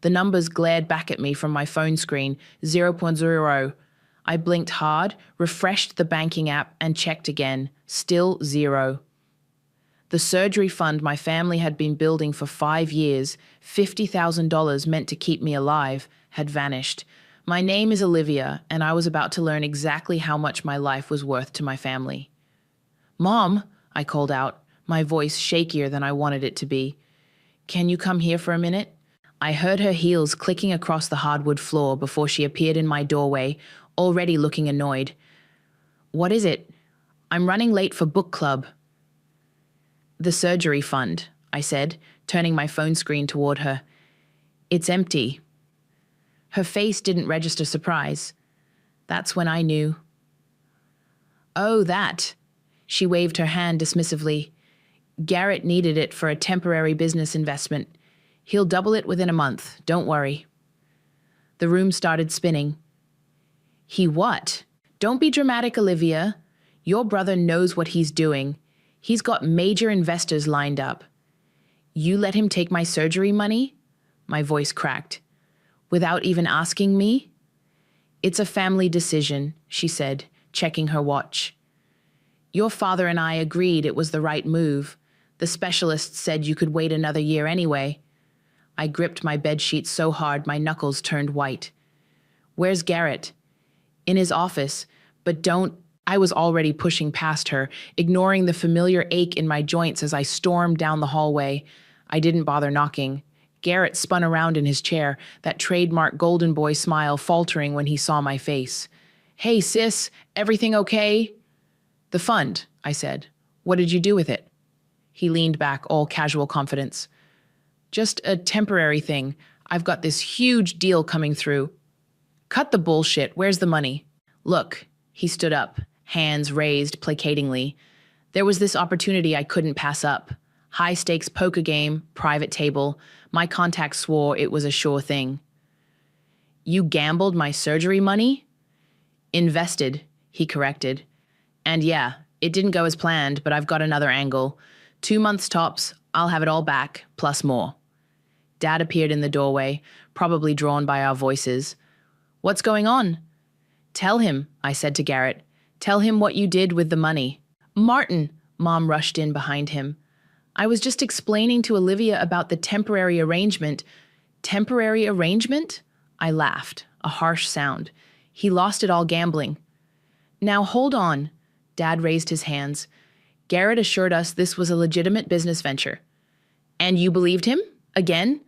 The numbers glared back at me from my phone screen, zero point zero. I blinked hard, refreshed the banking app, and checked again. Still zero. The surgery fund my family had been building for 5 years, $50,000 meant to keep me alive, had vanished. My name is Olivia, and I was about to learn exactly how much my life was worth to my family. "Mom," I called out, my voice shakier than I wanted it to be. "Can you come here for a minute?" I heard her heels clicking across the hardwood floor before she appeared in my doorway, already looking annoyed. "What is it?" "I'm running late for book club." "The surgery fund," I said, turning my phone screen toward her. "It's empty." Her face didn't register surprise. That's when I knew. "Oh, that." She waved her hand dismissively. "Garrett needed it for a temporary business investment. He'll double it within a month, don't worry." The room started spinning. "He what?" "Don't be dramatic, Olivia. Your brother knows what he's doing. He's got major investors lined up." "You let him take my surgery money?" My voice cracked. "Without even asking me?" "It's a family decision," she said, checking her watch. "Your father and I agreed it was the right move. The specialists said you could wait another year anyway." I gripped my bedsheet so hard my knuckles turned white. "Where's Garrett?" "In his office, but don't—" I was already pushing past her, ignoring the familiar ache in my joints as I stormed down the hallway. I didn't bother knocking. Garrett spun around in his chair, that trademark golden boy smile faltering when he saw my face. "Hey, sis, everything okay?" "The fund," I said. "What did you do with it?" He leaned back, all casual confidence. "Just a temporary thing. I've got this huge deal coming through." "Cut the bullshit. Where's the money?" "Look." He stood up, hands raised placatingly. "There was this opportunity I couldn't pass up. High-stakes poker game, private table. My contact swore it was a sure thing." "You gambled my surgery money?" "Invested," he corrected. "And yeah, it didn't go as planned, but I've got another angle. 2 months tops, I'll have it all back, plus more." Dad appeared in the doorway, probably drawn by our voices. "What's going on?" "Tell him," I said to Garrett. "Tell him what you did with the money." "Martin," Mom rushed in behind him. "I was just explaining to Olivia about the temporary arrangement." "Temporary arrangement?" I laughed, a harsh sound. "He lost it all gambling." "Now hold on." Dad raised his hands. "Garrett assured us this was a legitimate business venture." "And you believed him? Again?"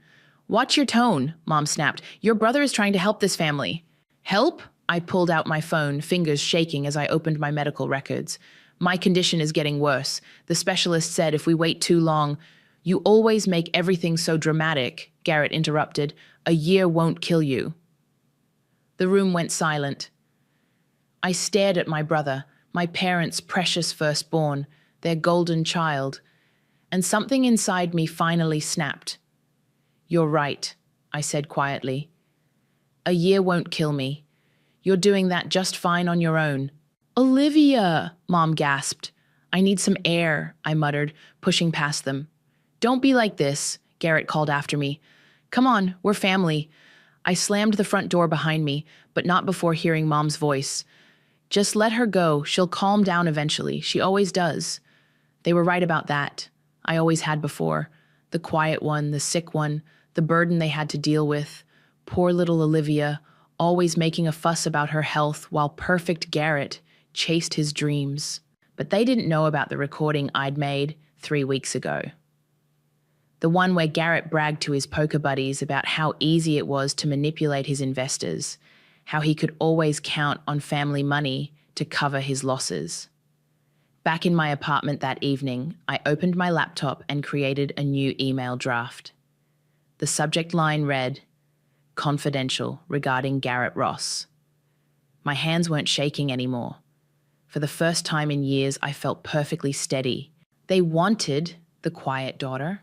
"Watch your tone," Mom snapped. "Your brother is trying to help this family." "Help?" I pulled out my phone, fingers shaking as I opened my medical records. "My condition is getting worse. The specialist said if we wait too long—" "You always make everything so dramatic," Garrett interrupted. "A year won't kill you." The room went silent. I stared at my brother, my parents' precious firstborn, their golden child, and something inside me finally snapped. "You're right," I said quietly. "A year won't kill me. You're doing that just fine on your own." "Olivia," Mom gasped. "I need some air," I muttered, pushing past them. "Don't be like this," Garrett called after me. "Come on, we're family." I slammed the front door behind me, but not before hearing Mom's voice. "Just let her go. She'll calm down eventually. She always does." They were right about that. I always had before. The quiet one, the sick one, the burden they had to deal with. Poor little Olivia, always making a fuss about her health while perfect Garrett chased his dreams. But they didn't know about the recording I'd made 3 weeks ago. The one where Garrett bragged to his poker buddies about how easy it was to manipulate his investors, how he could always count on family money to cover his losses. Back in my apartment that evening, I opened my laptop and created a new email draft. The subject line read, "Confidential regarding Garrett Ross." My hands weren't shaking anymore. For the first time in years, I felt perfectly steady. They wanted the quiet daughter.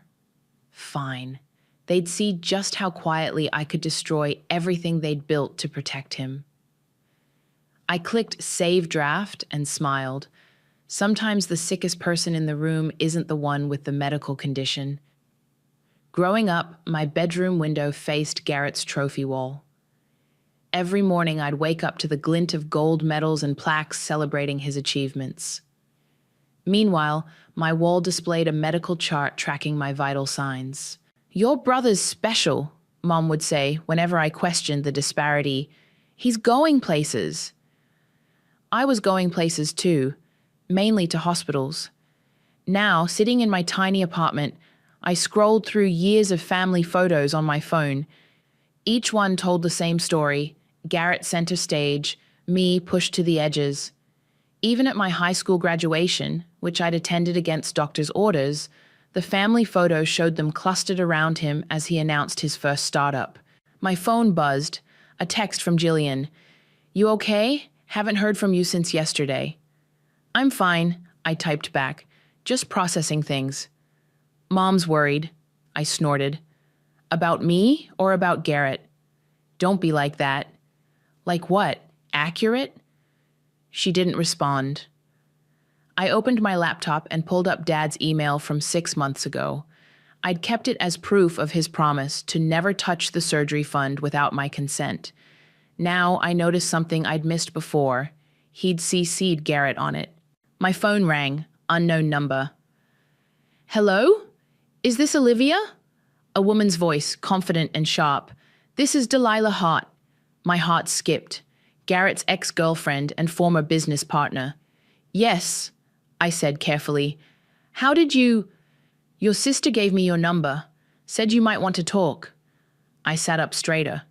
Fine. They'd see just how quietly I could destroy everything they'd built to protect him. I clicked Save Draft and smiled. Sometimes the sickest person in the room isn't the one with the medical condition. Growing up, my bedroom window faced Garrett's trophy wall. Every morning, I'd wake up to the glint of gold medals and plaques celebrating his achievements. Meanwhile, my wall displayed a medical chart tracking my vital signs. "Your brother's special," Mom would say whenever I questioned the disparity. "He's going places." I was going places too, mainly to hospitals. Now, sitting in my tiny apartment, I scrolled through years of family photos on my phone. Each one told the same story: Garrett center stage, me pushed to the edges. Even at my high school graduation, which I'd attended against doctor's orders, the family photos showed them clustered around him as he announced his first startup. My phone buzzed, a text from Jillian. "You okay? Haven't heard from you since yesterday." "I'm fine," I typed back, "just processing things." "Mom's worried," I snorted. "About me or about Garrett?" "Don't be like that." "Like what? Accurate?" She didn't respond. I opened my laptop and pulled up Dad's email from 6 months ago. I'd kept it as proof of his promise to never touch the surgery fund without my consent. Now I noticed something I'd missed before. He'd CC'd Garrett on it. My phone rang, unknown number. "Hello? Is this Olivia?" A woman's voice, confident and sharp. "This is Delilah Hart." My heart skipped. Garrett's ex-girlfriend and former business partner. "Yes," I said carefully. "How did you—" "Your sister gave me your number. Said you might want to talk." I sat up straighter.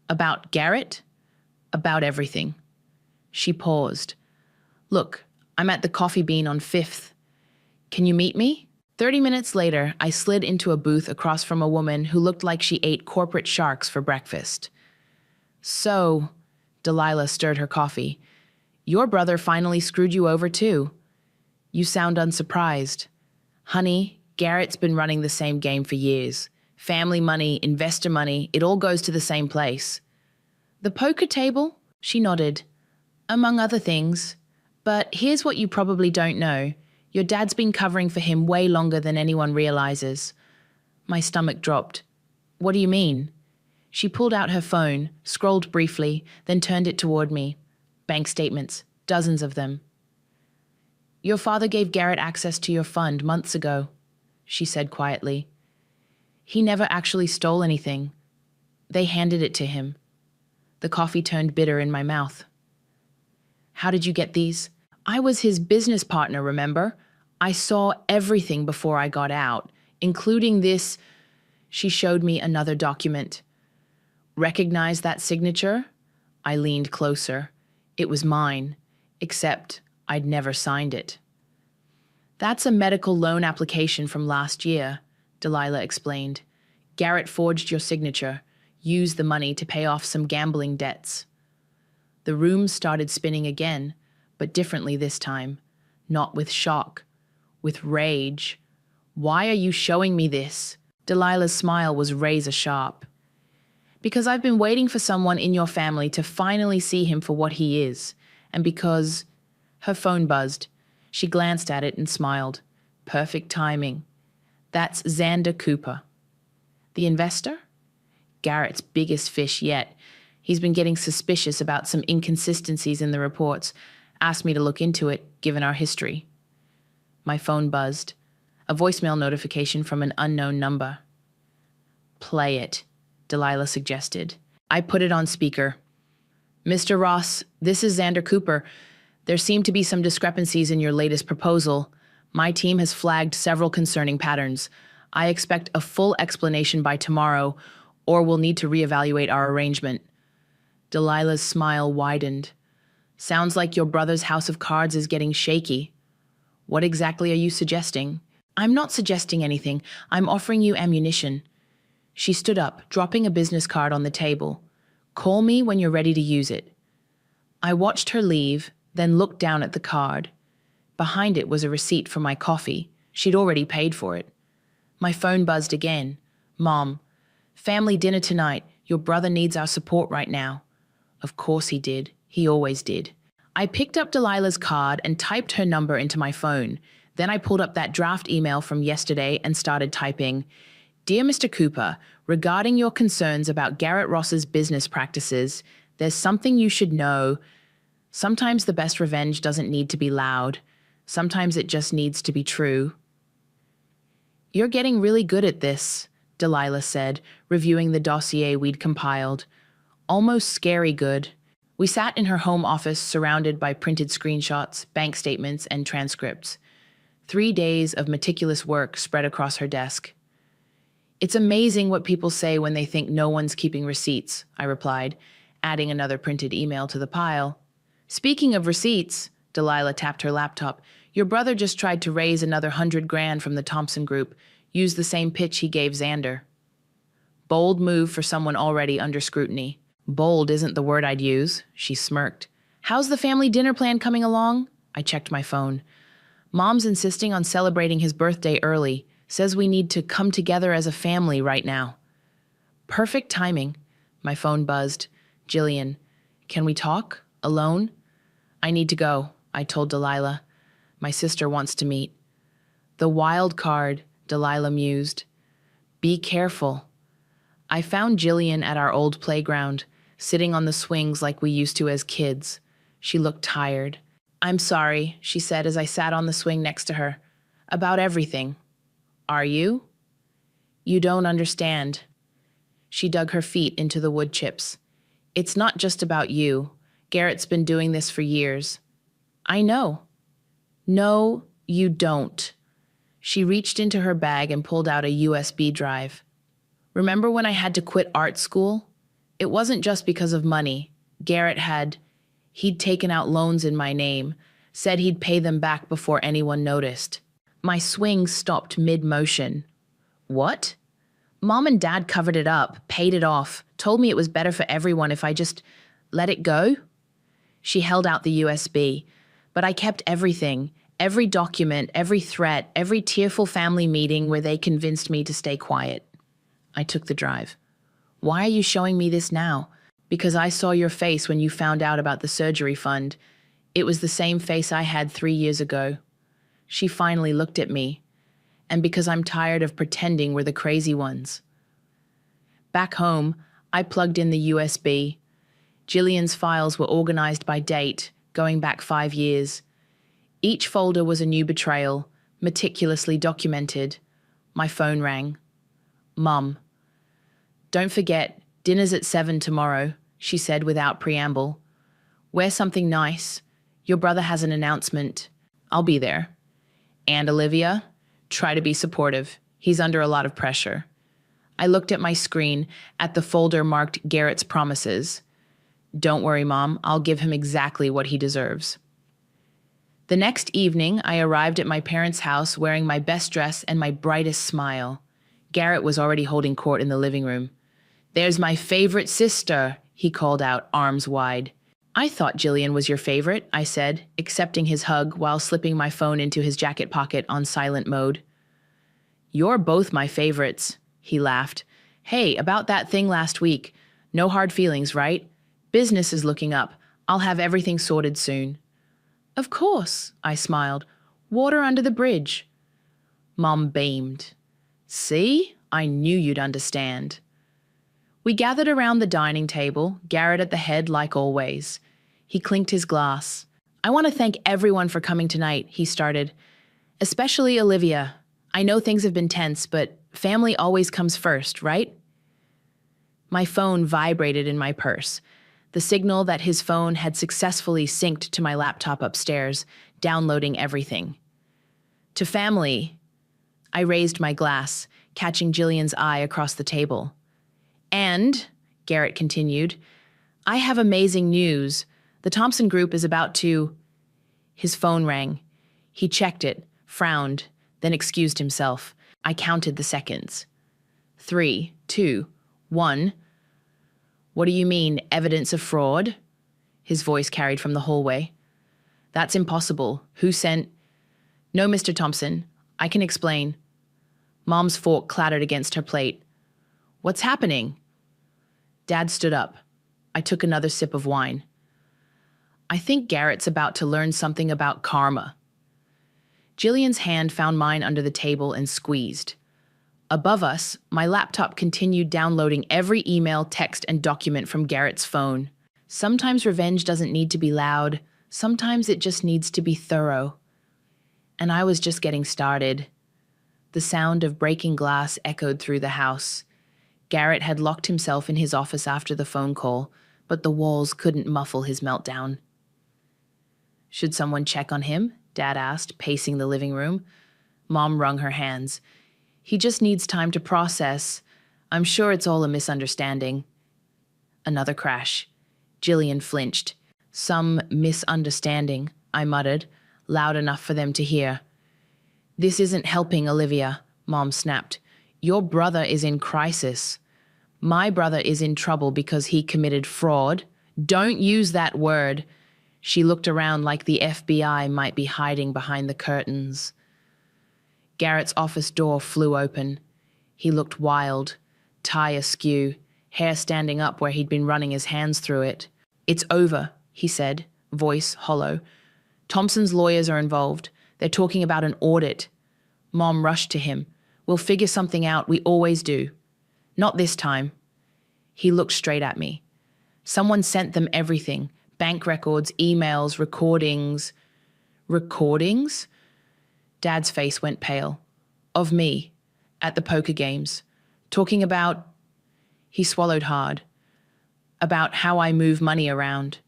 "About Garrett?" "About everything." She paused. "Look, I'm at the Coffee Bean on 5th. Can you meet me?" 30 minutes later, I slid into a booth across from a woman who looked like she ate corporate sharks for breakfast. "So," Delilah stirred her coffee, "your brother finally screwed you over too. You sound unsurprised." "Honey, Garrett's been running the same game for years. Family money, investor money, it all goes to the same place." "The poker table?" She nodded. "Among other things. But here's what you probably don't know. Your dad's been covering for him way longer than anyone realizes." My stomach dropped. "What do you mean?" She pulled out her phone, scrolled briefly, then turned it toward me. Bank statements, dozens of them. "Your father gave Garrett access to your fund months ago," she said quietly. "He never actually stole anything. They handed it to him." The coffee turned bitter in my mouth. "How did you get these?" "I was his business partner, remember? I saw everything before I got out, including this." She showed me another document. "Recognize that signature?" I leaned closer. It was mine, except I'd never signed it. "That's a medical loan application from last year," Delilah explained. "Garrett forged your signature, used the money to pay off some gambling debts." The room started spinning again, but differently this time. Not with shock, with rage. "Why are you showing me this?" Delilah's smile was razor sharp. "Because I've been waiting for someone in your family to finally see him for what he is. And because—" Her phone buzzed. She glanced at it and smiled. Perfect timing. "That's Xander Cooper." "The investor?" "Garrett's biggest fish yet. He's been getting suspicious about some inconsistencies in the reports. Asked me to look into it, given our history." My phone buzzed. A voicemail notification from an unknown number. "Play it," Delilah suggested. I put it on speaker. "Mr. Ross, this is Xander Cooper. There seem to be some discrepancies in your latest proposal. My team has flagged several concerning patterns. I expect a full explanation by tomorrow, or we'll need to reevaluate our arrangement." Delilah's smile widened. "Sounds like your brother's house of cards is getting shaky. What exactly are you suggesting?" "I'm not suggesting anything. I'm offering you ammunition." She stood up, dropping a business card on the table. "Call me when you're ready to use it." I watched her leave, then looked down at the card. Behind it was a receipt for my coffee. She'd already paid for it. My phone buzzed again. "Mom, family dinner tonight. Your brother needs our support right now." Of course he did. He always did. I picked up Delilah's card and typed her number into my phone. Then I pulled up that draft email from yesterday and started typing. Dear Mr. Cooper, regarding your concerns about Garrett Ross's business practices, there's something you should know. Sometimes the best revenge doesn't need to be loud. Sometimes it just needs to be true. You're getting really good at this, Delilah said, reviewing the dossier we'd compiled. Almost scary good. We sat in her home office surrounded by printed screenshots, bank statements, and transcripts. 3 days of meticulous work spread across her desk. It's amazing what people say when they think no one's keeping receipts, I replied, adding another printed email to the pile. Speaking of receipts, Delilah tapped her laptop, your brother just tried to raise another $100,000 from the Thompson Group, use the same pitch he gave Xander. Bold move for someone already under scrutiny. Bold isn't the word I'd use, she smirked. How's the family dinner plan coming along? I checked my phone. Mom's insisting on celebrating his birthday early, says we need to come together as a family right now. Perfect timing. My phone buzzed. Jillian, can we talk? Alone? I need to go, I told Delilah. My sister wants to meet. The wild card, Delilah mused. Be careful. I found Jillian at our old playground, sitting on the swings like we used to as kids. She looked tired. I'm sorry, she said as I sat on the swing next to her. About everything. Are you? You don't understand. She dug her feet into the wood chips. It's not just about you. Garrett's been doing this for years. I know. No, you don't. She reached into her bag and pulled out a USB drive. Remember when I had to quit art school? It wasn't just because of money. He'd taken out loans in my name, said he'd pay them back before anyone noticed. My swing stopped mid-motion. What? Mom and Dad covered it up, paid it off, told me it was better for everyone if I just let it go. She held out the USB, but I kept everything, every document, every threat, every tearful family meeting where they convinced me to stay quiet. I took the drive. Why are you showing me this now? Because I saw your face when you found out about the surgery fund. It was the same face I had 3 years ago. She finally looked at me. And because I'm tired of pretending we're the crazy ones. Back home, I plugged in the USB. Jillian's files were organized by date, going back 5 years. Each folder was a new betrayal, meticulously documented. My phone rang. Mum. Don't forget, dinner's at 7 tomorrow, she said without preamble. Wear something nice. Your brother has an announcement. I'll be there. And Olivia, try to be supportive. He's under a lot of pressure. I looked at my screen, at the folder marked Garrett's Promises. Don't worry, Mom, I'll give him exactly what he deserves. The next evening, I arrived at my parents' house wearing my best dress and my brightest smile. Garrett was already holding court in the living room. There's my favorite sister, he called out, arms wide. I thought Jillian was your favorite, I said, accepting his hug while slipping my phone into his jacket pocket on silent mode. You're both my favorites, he laughed. Hey, about that thing last week. No hard feelings, right? Business is looking up. I'll have everything sorted soon. Of course, I smiled. Water under the bridge. Mom beamed. See? I knew you'd understand. We gathered around the dining table, Garrett at the head like always. He clinked his glass. I want to thank everyone for coming tonight, he started. Especially Olivia. I know things have been tense, but family always comes first, right? My phone vibrated in my purse, the signal that his phone had successfully synced to my laptop upstairs, downloading everything. To family, I raised my glass, catching Jillian's eye across the table. And, Garrett continued, I have amazing news. The Thompson Group is about to... His phone rang. He checked it, frowned, then excused himself. I counted the seconds. 3, 2, 1. What do you mean, evidence of fraud? His voice carried from the hallway. That's impossible. Who sent... No, Mr. Thompson. I can explain. Mom's fork clattered against her plate. What's happening? Dad stood up. I took another sip of wine. I think Garrett's about to learn something about karma. Jillian's hand found mine under the table and squeezed. Above us, my laptop continued downloading every email, text, and document from Garrett's phone. Sometimes revenge doesn't need to be loud. Sometimes it just needs to be thorough. And I was just getting started. The sound of breaking glass echoed through the house. Garrett had locked himself in his office after the phone call, but the walls couldn't muffle his meltdown. "Should someone check on him?" Dad asked, pacing the living room. Mom wrung her hands. "He just needs time to process. I'm sure it's all a misunderstanding." Another crash. Jillian flinched. "Some misunderstanding," I muttered, loud enough for them to hear. "This isn't helping, Olivia," Mom snapped. "Your brother is in crisis. My brother is in trouble because he committed fraud. Don't use that word." She looked around like the FBI might be hiding behind the curtains. Garrett's office door flew open. He looked wild, tie askew, hair standing up where he'd been running his hands through it. "It's over," he said, voice hollow. "Thompson's lawyers are involved. They're talking about an audit." Mom rushed to him. "We'll figure something out, we always do." "Not this time." He looked straight at me. "Someone sent them everything. Bank records, emails, recordings." "Recordings?" Dad's face went pale. "Of me, at the poker games. Talking about—" He swallowed hard. "About how I move money around."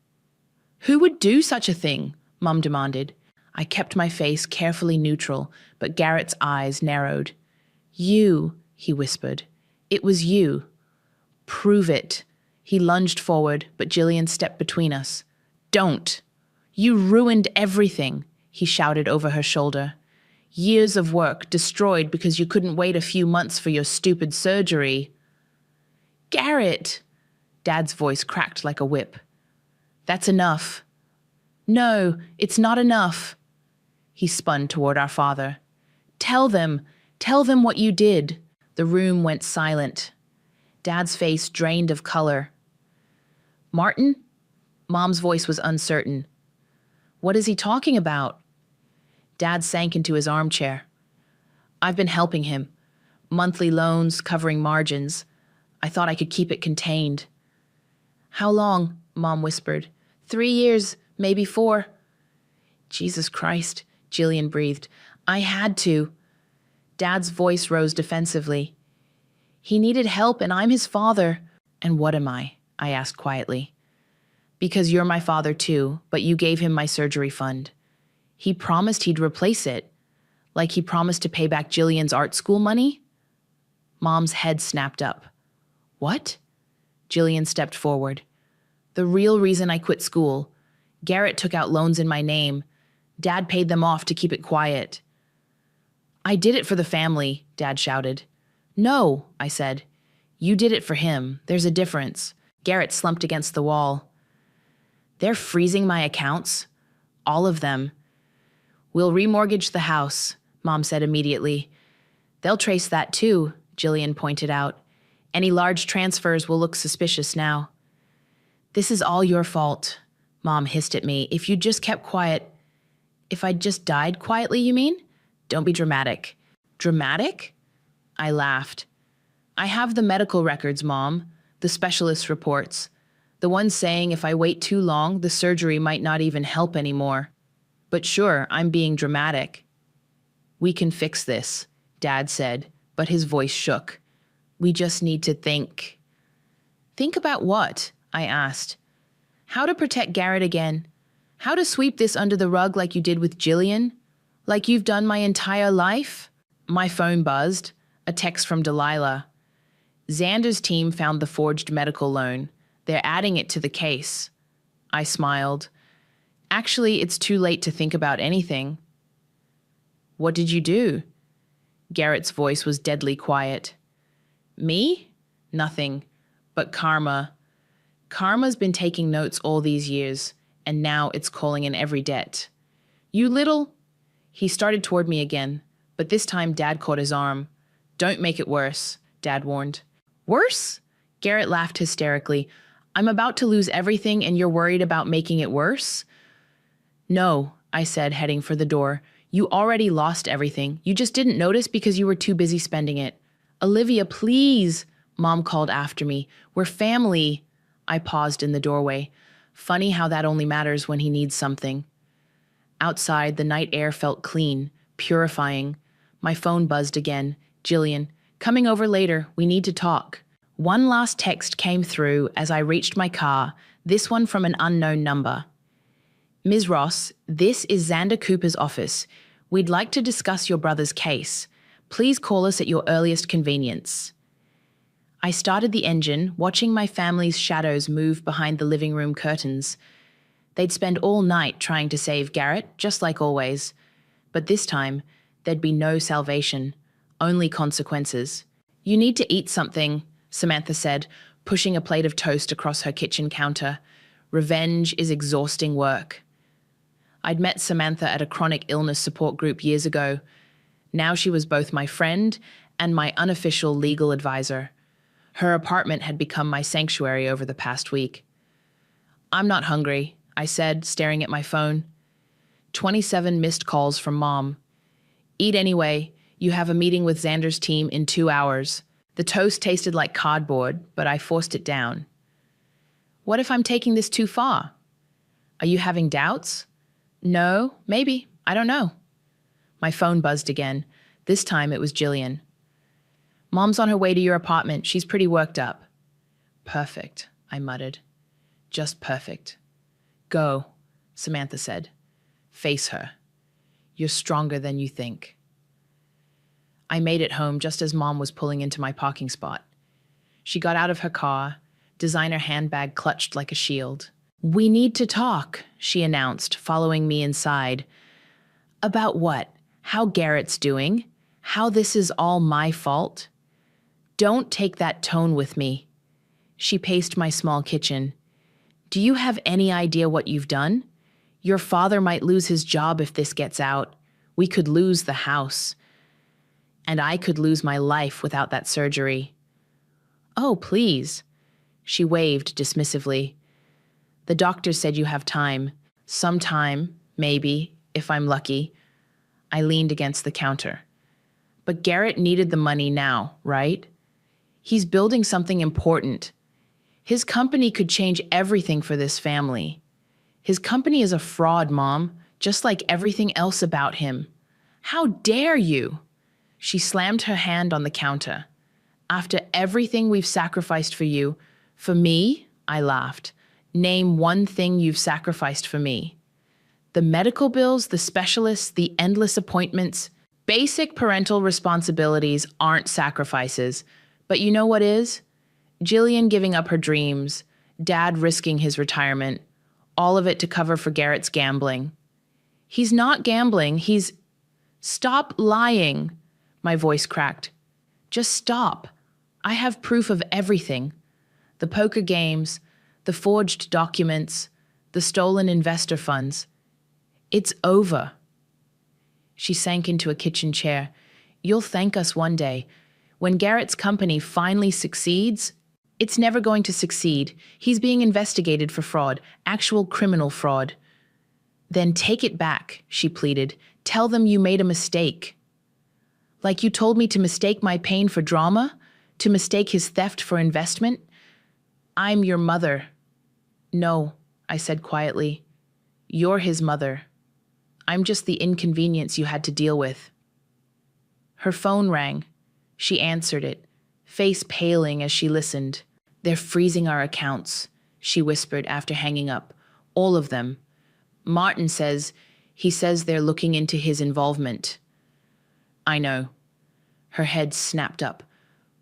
"Who would do such a thing?" Mum demanded. I kept my face carefully neutral, but Garrett's eyes narrowed. "You," he whispered. "It was you." "Prove it." He lunged forward, but Jillian stepped between us. "Don't." "You ruined everything," he shouted over her shoulder. "Years of work destroyed because you couldn't wait a few months for your stupid surgery." "Garrett!" Dad's voice cracked like a whip. "That's enough." "No, it's not enough." He spun toward our father. Tell them what you did." The room went silent. Dad's face drained of color. "Martin?" Mom's voice was uncertain. "What is he talking about?" Dad sank into his armchair. "I've been helping him. Monthly loans, covering margins. I thought I could keep it contained." "How long?" Mom whispered. 3 years, maybe 4. "Jesus Christ," Jillian breathed. "I had to." Dad's voice rose defensively. "He needed help and I'm his father." "And what am I?" I asked quietly. "Because you're my father too, but you gave him my surgery fund. He promised he'd replace it. Like he promised to pay back Jillian's art school money?" Mom's head snapped up. "What?" Jillian stepped forward. "The real reason I quit school. Garrett took out loans in my name. Dad paid them off to keep it quiet." "I did it for the family," Dad shouted. "No," I said. "You did it for him. There's a difference." Garrett slumped against the wall. "They're freezing my accounts. All of them." "We'll remortgage the house," Mom said immediately. "They'll trace that too," Jillian pointed out. "Any large transfers will look suspicious now." "This is all your fault," Mom hissed at me. "If you just kept quiet." "If I'd just died quietly, you mean?" "Don't be dramatic." "Dramatic?" I laughed. "I have the medical records, Mom, the specialist reports. The ones saying if I wait too long, the surgery might not even help anymore. But sure, I'm being dramatic." "We can fix this," Dad said, but his voice shook. "We just need to think." "Think about what?" I asked. "How to protect Garrett again? How to sweep this under the rug like you did with Jillian? Like you've done my entire life?" My phone buzzed. A text from Delilah. "Xander's team found the forged medical loan. They're adding it to the case." I smiled. "Actually, it's too late to think about anything." "What did you do?" Garrett's voice was deadly quiet. "Me? Nothing. But karma. Karma's been taking notes all these years, and now it's calling in every debt. You little—" He started toward me again, but this time Dad caught his arm. "Don't make it worse," Dad warned. "Worse?" Garrett laughed hysterically. "I'm about to lose everything and you're worried about making it worse?" "No," I said, heading for the door. "You already lost everything. You just didn't notice because you were too busy spending it. Olivia, please, Mom called after me. We're family. I paused in the doorway. Funny how that only matters when he needs something. Outside, the night air felt clean, purifying. My phone buzzed again. Jillian, coming over later. We need to talk. One last text came through as I reached my car, this one from an unknown number. Ms. Ross, this is Xander Cooper's office. We'd like to discuss your brother's case. Please call us at your earliest convenience. I started the engine, watching my family's shadows move behind the living room curtains. They'd spend all night trying to save Garrett, just like always. But this time, there'd be no salvation, only consequences. You need to eat something, Samantha said, pushing a plate of toast across her kitchen counter. Revenge is exhausting work. I'd met Samantha at a chronic illness support group years ago. Now she was both my friend and my unofficial legal advisor. Her apartment had become my sanctuary over the past week. I'm not hungry, I said, staring at my phone. 27 missed calls from Mom. Eat anyway. You have a meeting with Xander's team in 2 hours. The toast tasted like cardboard, but I forced it down. What if I'm taking this too far? Are you having doubts? No, maybe. I don't know. My phone buzzed again. This time it was Jillian. Mom's on her way to your apartment. She's pretty worked up. Perfect, I muttered. Just perfect. Go, Samantha said. Face her. You're stronger than you think. I made it home just as Mom was pulling into my parking spot. She got out of her car, designer handbag clutched like a shield. We need to talk, she announced, following me inside. About what? How Garrett's doing? How this is all my fault? Don't take that tone with me. She paced my small kitchen. Do you have any idea what you've done? Your father might lose his job if this gets out. We could lose the house. And I could lose my life without that surgery. Oh, please. She waved dismissively. The doctor said you have time. Some time, maybe, if I'm lucky. I leaned against the counter. But Garrett needed the money now, right? He's building something important. His company could change everything for this family. His company is a fraud, Mom, just like everything else about him. How dare you? She slammed her hand on the counter. After everything we've sacrificed for you, for me, I laughed. Name one thing you've sacrificed for me. The medical bills, the specialists, the endless appointments. Basic parental responsibilities aren't sacrifices. But you know what is? Jillian giving up her dreams, Dad risking his retirement, all of it to cover for Garrett's gambling. He's not gambling, he's... Stop lying, my voice cracked. Just stop. I have proof of everything. The poker games, the forged documents, the stolen investor funds. It's over. She sank into a kitchen chair. You'll thank us one day. When Garrett's company finally succeeds, it's never going to succeed. He's being investigated for fraud, actual criminal fraud. Then take it back, she pleaded. Tell them you made a mistake. Like you told me to mistake my pain for drama? To mistake his theft for investment? I'm your mother. No, I said quietly. You're his mother. I'm just the inconvenience you had to deal with. Her phone rang. She answered it, face paling as she listened. They're freezing our accounts, she whispered after hanging up. All of them. Martin says they're looking into his involvement. I know. Her head snapped up.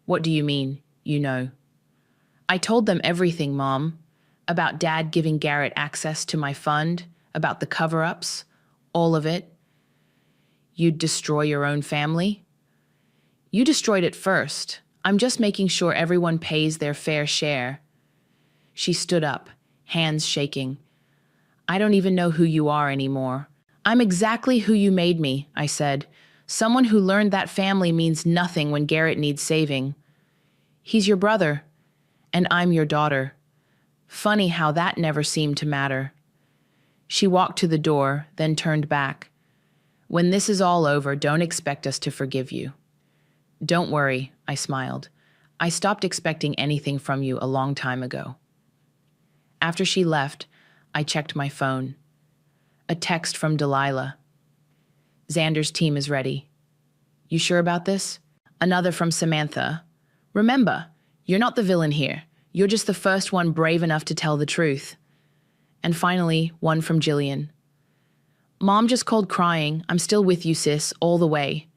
What do you mean, you know? I told them everything, Mom. About Dad giving Garrett access to my fund, about the cover-ups, all of it. You'd destroy your own family? You destroyed it first. I'm just making sure everyone pays their fair share. She stood up, hands shaking. I don't even know who you are anymore. I'm exactly who you made me, I said. Someone who learned that family means nothing when Garrett needs saving. He's your brother, and I'm your daughter. Funny how that never seemed to matter. She walked to the door, then turned back. When this is all over, don't expect us to forgive you. Don't worry, I smiled. I stopped expecting anything from you a long time ago. After she left, I checked my phone. A text from Delilah. Xander's team is ready. You sure about this? Another from Samantha. Remember, you're not the villain here. You're just the first one brave enough to tell the truth. And finally, one from Jillian. Mom just called crying. I'm still with you, sis, all the way.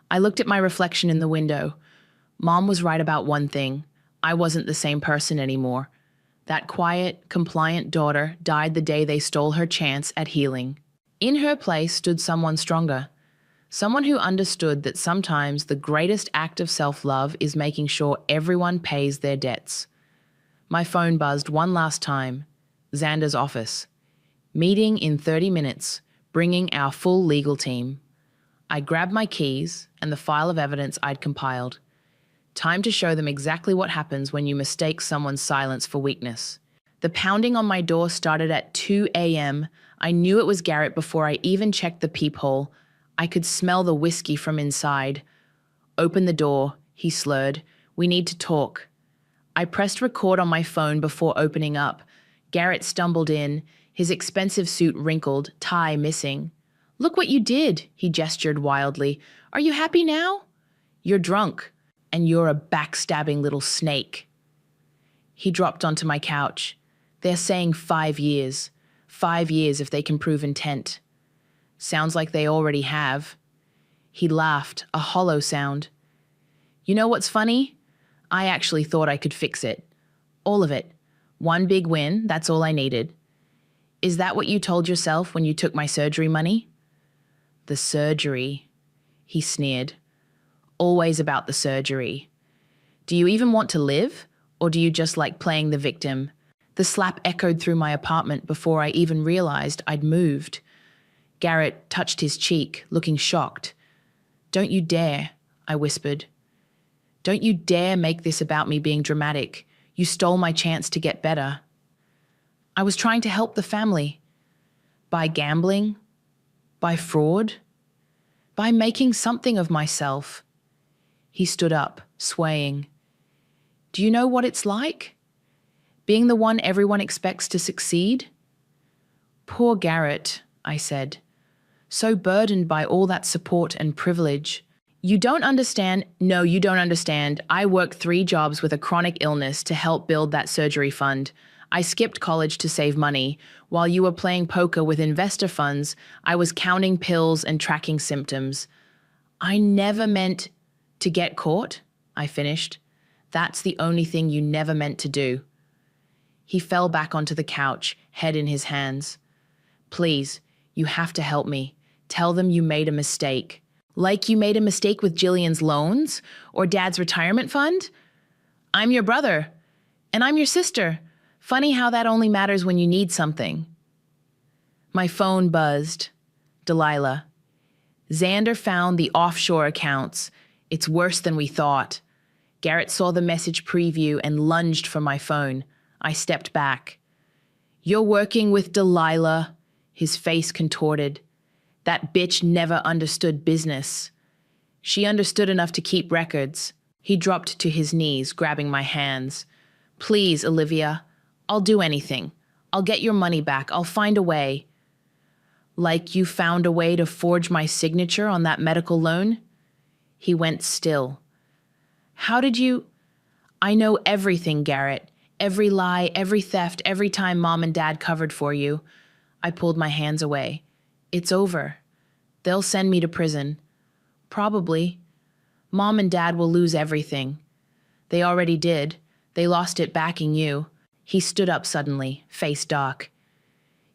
I looked at my reflection in the window. Mom was right about one thing. I wasn't the same person anymore. That quiet, compliant daughter died the day they stole her chance at healing. In her place stood someone stronger. Someone who understood that sometimes the greatest act of self-love is making sure everyone pays their debts. My phone buzzed one last time. Xander's office. Meeting in 30 minutes, bringing our full legal team. I grabbed my keys and the file of evidence I'd compiled. Time to show them exactly what happens when you mistake someone's silence for weakness. The pounding on my door started at 2 a.m. I knew it was Garrett before I even checked the peephole. I could smell the whiskey from inside. Open the door, he slurred. We need to talk. I pressed record on my phone before opening up. Garrett stumbled in, his expensive suit wrinkled, tie missing. Look what you did, he gestured wildly. Are you happy now? You're drunk, and you're a backstabbing little snake. He dropped onto my couch. They're saying 5 years. 5 years if they can prove intent. Sounds like they already have. He laughed, a hollow sound. You know what's funny? I actually thought I could fix it. All of it. One big win, that's all I needed. Is that what you told yourself when you took my surgery money? The surgery, he sneered. Always about the surgery. Do you even want to live, or do you just like playing the victim? The slap echoed through my apartment before I even realized I'd moved. Garrett touched his cheek, looking shocked. Don't you dare, I whispered. Don't you dare make this about me being dramatic. You stole my chance to get better. I was trying to help the family. By gambling? By fraud? By making something of myself. He stood up, swaying. Do you know what it's like? Being the one everyone expects to succeed? Poor Garrett, I said. So burdened by all that support and privilege. You don't understand. No, you don't understand. I worked 3 jobs with a chronic illness to help build that surgery fund. I skipped college to save money. While you were playing poker with investor funds, I was counting pills and tracking symptoms. I never meant to get caught, I finished. That's the only thing you never meant to do. He fell back onto the couch, head in his hands. Please, you have to help me. Tell them you made a mistake. Like you made a mistake with Jillian's loans or Dad's retirement fund? I'm your brother, and I'm your sister. Funny how that only matters when you need something. My phone buzzed. Delilah. Xander found the offshore accounts. It's worse than we thought. Garrett saw the message preview and lunged for my phone. I stepped back. You're working with Delilah. His face contorted. That bitch never understood business. She understood enough to keep records. He dropped to his knees, grabbing my hands. Please, Olivia. I'll do anything. I'll get your money back. I'll find a way. Like you found a way to forge my signature on that medical loan? He went still. How did you? I know everything, Garrett. Every lie, every theft, every time Mom and Dad covered for you. I pulled my hands away. It's over. They'll send me to prison. Probably. Mom and Dad will lose everything. They already did. They lost it backing you. He stood up suddenly, face dark.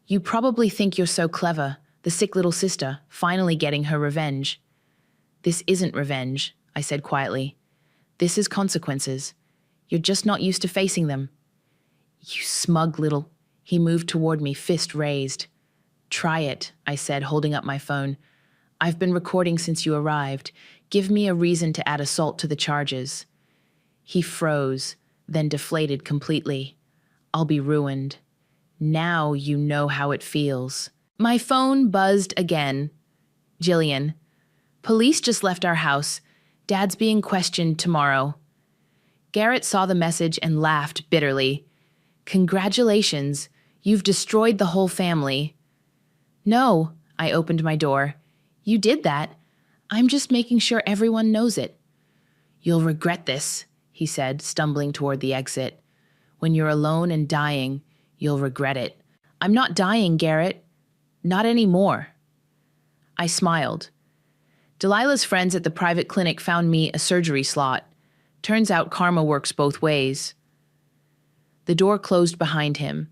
You probably think you're so clever, the sick little sister, finally getting her revenge. This isn't revenge, I said quietly. This is consequences. You're just not used to facing them. You smug little... He moved toward me, fist raised. Try it, I said, holding up my phone. I've been recording since you arrived. Give me a reason to add assault to the charges. He froze, then deflated completely. I'll be ruined. Now you know how it feels. My phone buzzed again. Jillian. Police just left our house. Dad's being questioned tomorrow. Garrett saw the message and laughed bitterly. Congratulations, you've destroyed the whole family. No, I opened my door. You did that. I'm just making sure everyone knows it. You'll regret this, he said, stumbling toward the exit. When you're alone and dying, you'll regret it. I'm not dying, Garrett. Not anymore. I smiled. Delilah's friends at the private clinic found me a surgery slot. Turns out karma works both ways. The door closed behind him.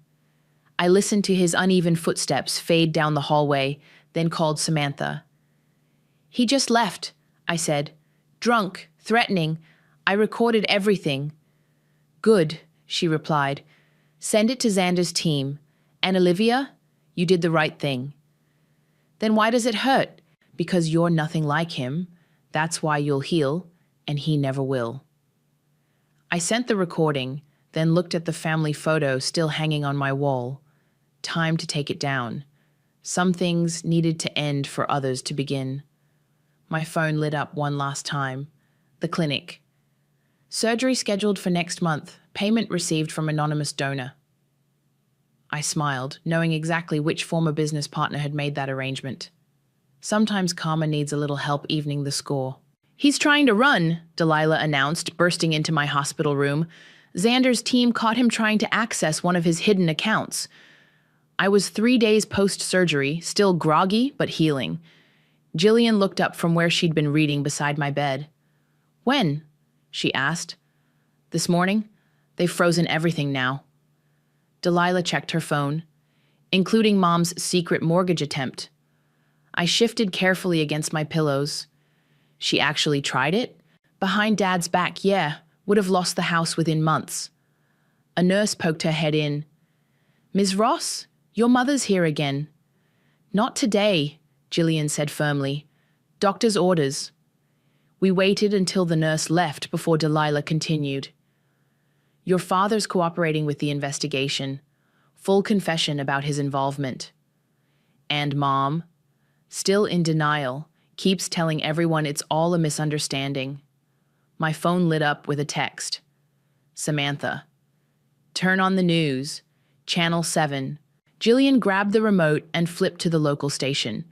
I listened to his uneven footsteps fade down the hallway, then called Samantha. He just left, I said. Drunk, threatening. I recorded everything. Good, she replied. Send it to Xander's team. And Olivia, you did the right thing. Then why does it hurt? Because you're nothing like him. That's why you'll heal, and he never will. I sent the recording, then looked at the family photo still hanging on my wall. Time to take it down. Some things needed to end for others to begin. My phone lit up one last time. The clinic. Surgery scheduled for next month. Payment received from anonymous donor. I smiled, knowing exactly which former business partner had made that arrangement. Sometimes karma needs a little help evening the score. He's trying to run, Delilah announced, bursting into my hospital room. Xander's team caught him trying to access one of his hidden accounts. I was 3 days post-surgery, still groggy but healing. Jillian looked up from where she'd been reading beside my bed. When? She asked. This morning. They've frozen everything now. Delilah checked her phone, including Mom's secret mortgage attempt. I shifted carefully against my pillows. She actually tried it? Behind Dad's back, yeah, would have lost the house within months. A nurse poked her head in. Ms. Ross, your mother's here again. Not today, Jillian said firmly. Doctor's orders. We waited until the nurse left before Delilah continued. Your father's cooperating with the investigation. Full confession about his involvement. And Mom, still in denial, keeps telling everyone it's all a misunderstanding. My phone lit up with a text. Samantha. Turn on the news. Channel 7. Jillian grabbed the remote and flipped to the local station.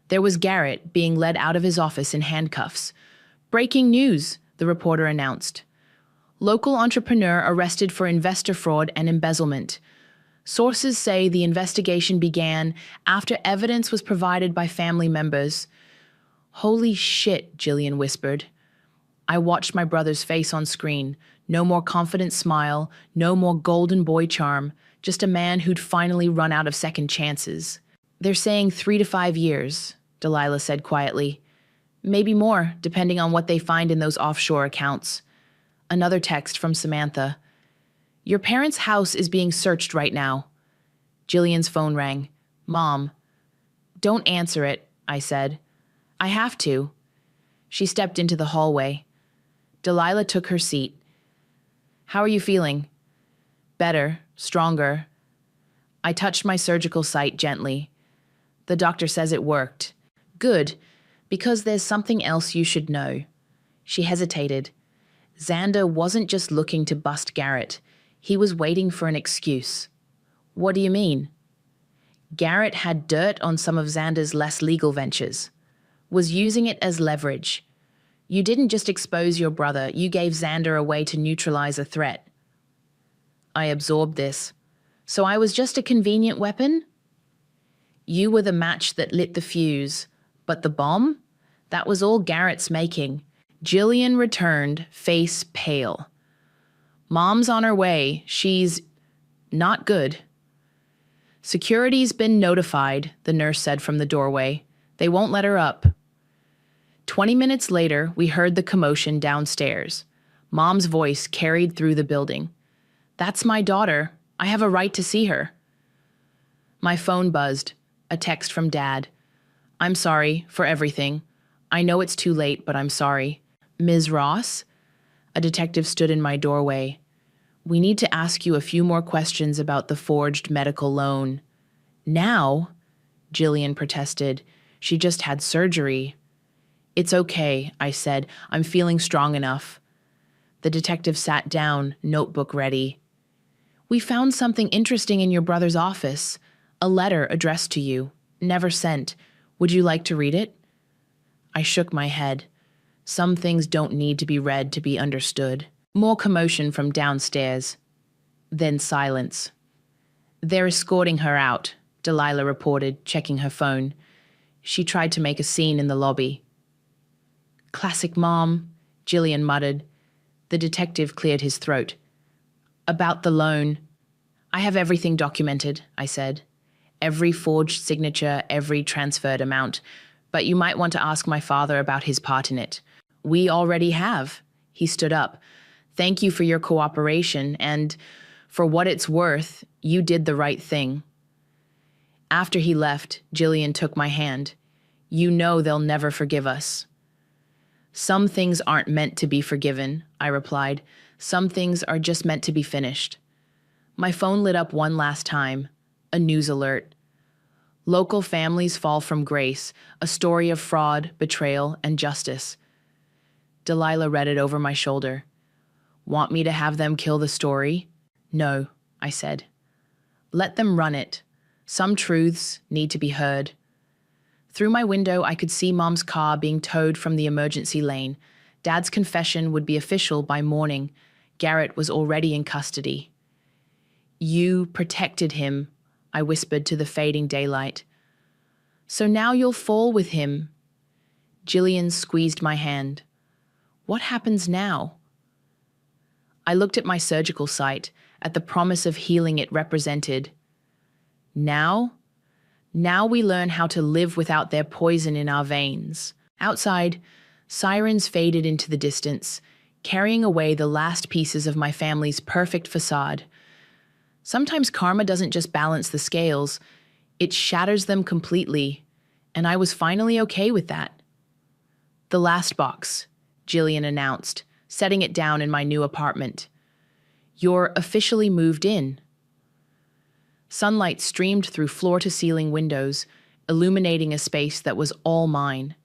There was Garrett being led out of his office in handcuffs. Breaking news, the reporter announced. Local entrepreneur arrested for investor fraud and embezzlement. Sources say the investigation began after evidence was provided by family members. Holy shit, Jillian whispered. I watched my brother's face on screen. No more confident smile, no more golden boy charm, just a man who'd finally run out of second chances. They're saying 3 to 5 years, Delilah said quietly. Maybe more, depending on what they find in those offshore accounts. Another text from Samantha. Your parents' house is being searched right now. Jillian's phone rang. Mom. Don't answer it, I said. I have to. She stepped into the hallway. Delilah took her seat. How are you feeling? Better, stronger. I touched my surgical site gently. The doctor says it worked. Good, because there's something else you should know. She hesitated. Xander wasn't just looking to bust Garrett. He was waiting for an excuse. What do you mean? Garrett had dirt on some of Xander's less legal ventures. Was using it as leverage. You didn't just expose your brother, you gave Xander a way to neutralize a threat. I absorbed this. So I was just a convenient weapon? You were the match that lit the fuse. But the bomb? That was all Garrett's making. Jillian returned, face pale. Mom's on her way. She's not good. Security's been notified, the nurse said from the doorway. They won't let her up. 20 minutes later, we heard the commotion downstairs. Mom's voice carried through the building. That's my daughter. I have a right to see her. My phone buzzed. A text from Dad. I'm sorry for everything. I know it's too late, but I'm sorry. Ms. Ross? A detective stood in my doorway. We need to ask you a few more questions about the forged medical loan. Now? Jillian protested. She just had surgery. It's okay, I said. I'm feeling strong enough. The detective sat down, notebook ready. We found something interesting in your brother's office. A letter addressed to you, never sent. Would you like to read it? I shook my head. Some things don't need to be read to be understood. More commotion from downstairs. Then silence. They're escorting her out, Delilah reported, checking her phone. She tried to make a scene in the lobby. Classic mom, Jillian muttered. The detective cleared his throat. About the loan. I have everything documented, I said. Every forged signature, every transferred amount. But you might want to ask my father about his part in it. We already have. He stood up. Thank you for your cooperation, and for what it's worth, you did the right thing. After he left, Jillian took my hand. You know they'll never forgive us. Some things aren't meant to be forgiven, I replied. Some things are just meant to be finished. My phone lit up one last time. A news alert. Local families fall from grace, a story of fraud, betrayal, and justice. Delilah read it over my shoulder. Want me to have them kill the story? No, I said. Let them run it. Some truths need to be heard. Through my window, I could see Mom's car being towed from the emergency lane. Dad's confession would be official by morning. Garrett was already in custody. You protected him, I whispered to the fading daylight. So now you'll fall with him. Jillian squeezed my hand. What happens now? I looked at my surgical site, at the promise of healing it represented. Now we learn how to live without their poison in our veins. Outside, sirens faded into the distance, carrying away the last pieces of my family's perfect facade. Sometimes karma doesn't just balance the scales, it shatters them completely, and I was finally okay with that. The last box, Jillian announced, setting it down in my new apartment. You're officially moved in. Sunlight streamed through floor-to-ceiling windows, illuminating a space that was all mine.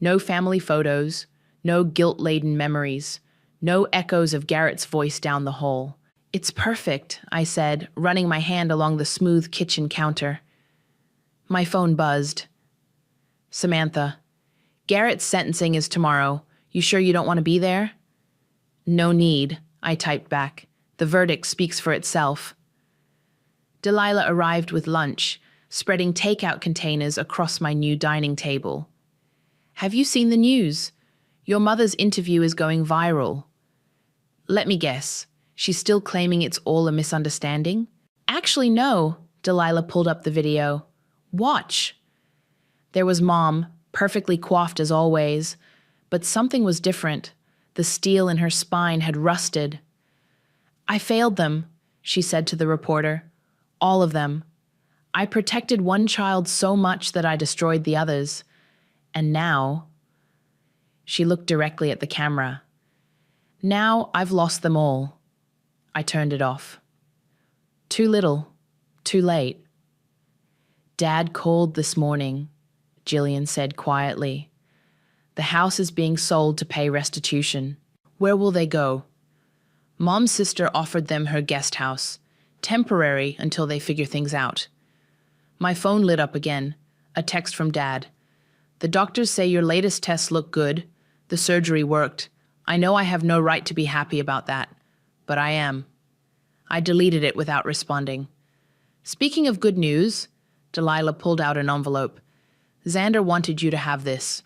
No family photos, no guilt-laden memories, no echoes of Garrett's voice down the hall. It's perfect, I said, running my hand along the smooth kitchen counter. My phone buzzed. Samantha, Garrett's sentencing is tomorrow. You sure you don't want to be there? No need, I typed back. The verdict speaks for itself. Delilah arrived with lunch, spreading takeout containers across my new dining table. Have you seen the news? Your mother's interview is going viral. Let me guess. She's still claiming it's all a misunderstanding? Actually, no. Delilah pulled up the video. Watch. There was Mom, perfectly coiffed as always, but something was different. The steel in her spine had rusted. I failed them, she said to the reporter. All of them. I protected one child so much that I destroyed the others. And now... She looked directly at the camera. Now I've lost them all. I turned it off. Too little. Too late. Dad called this morning, Jillian said quietly. The house is being sold to pay restitution. Where will they go? Mom's sister offered them her guest house, temporary until they figure things out. My phone lit up again, a text from Dad. The doctors say your latest tests look good. The surgery worked. I know I have no right to be happy about that, but I am. I deleted it without responding. Speaking of good news, Delilah pulled out an envelope. Xander wanted you to have this.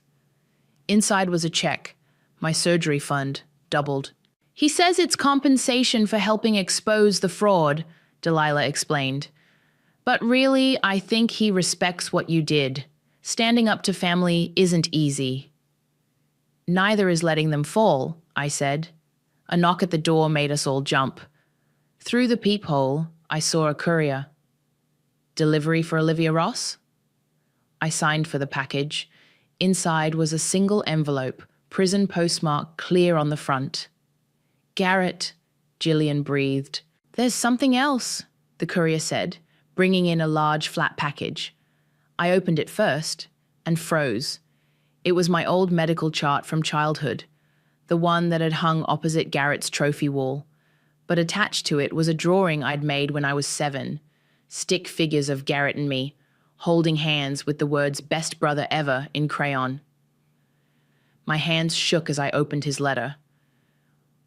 Inside was a check. My surgery fund, doubled. He says it's compensation for helping expose the fraud, Delilah explained. But really, I think he respects what you did. Standing up to family isn't easy. Neither is letting them fall, I said. A knock at the door made us all jump. Through the peephole, I saw a courier. Delivery for Olivia Ross? I signed for the package. Inside was a single envelope, prison postmark clear on the front. Garrett, Jillian breathed. There's something else, the courier said, bringing in a large flat package. I opened it first and froze. It was my old medical chart from childhood, the one that had hung opposite Garrett's trophy wall. But attached to it was a drawing I'd made when I was 7, stick figures of Garrett and me, holding hands with the words "best brother ever" in crayon. My hands shook as I opened his letter.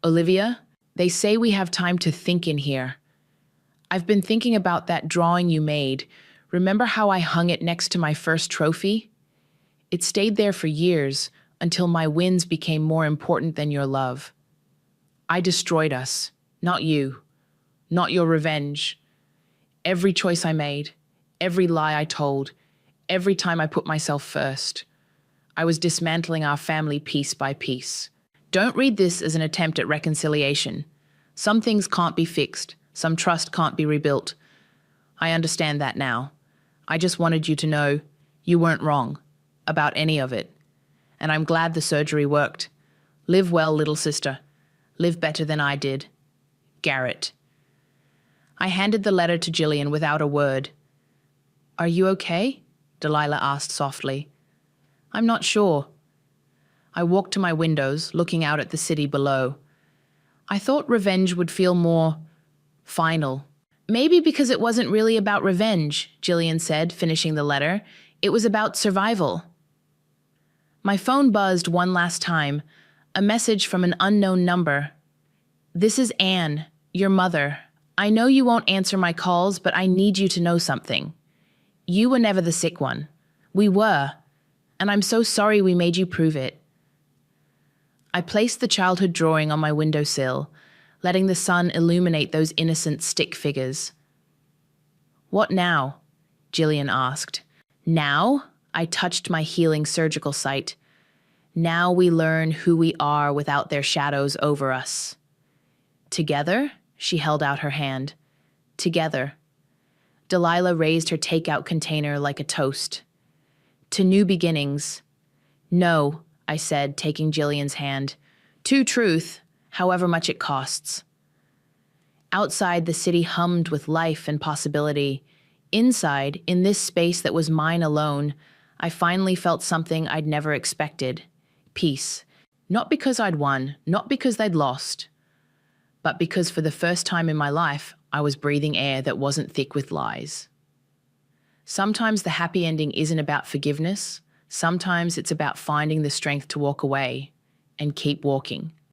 Olivia, they say we have time to think in here. I've been thinking about that drawing you made. Remember how I hung it next to my first trophy? It stayed there for years until my wins became more important than your love. I destroyed us, not you, not your revenge. Every choice I made, every lie I told, every time I put myself first. I was dismantling our family piece by piece. Don't read this as an attempt at reconciliation. Some things can't be fixed. Some trust can't be rebuilt. I understand that now. I just wanted you to know you weren't wrong about any of it. And I'm glad the surgery worked. Live well, little sister. Live better than I did. Garrett. I handed the letter to Jillian without a word. Are you okay? Delilah asked softly. I'm not sure. I walked to my windows, looking out at the city below. I thought revenge would feel more final. Maybe because it wasn't really about revenge, Jillian said, finishing the letter. It was about survival. My phone buzzed one last time, a message from an unknown number. This is Anne, your mother. I know you won't answer my calls, but I need you to know something. You were never the sick one. We were. And I'm so sorry we made you prove it. I placed the childhood drawing on my windowsill, letting the sun illuminate those innocent stick figures. What now? Jillian asked. Now? I touched my healing surgical site. Now we learn who we are without their shadows over us. Together? She held out her hand. Together. Delilah raised her takeout container like a toast. To new beginnings. No, I said, taking Jillian's hand. To truth, however much it costs. Outside, the city hummed with life and possibility. Inside, in this space that was mine alone, I finally felt something I'd never expected. Peace. Not because I'd won, not because they'd lost, but because for the first time in my life, I was breathing air that wasn't thick with lies. Sometimes the happy ending isn't about forgiveness. Sometimes it's about finding the strength to walk away and keep walking.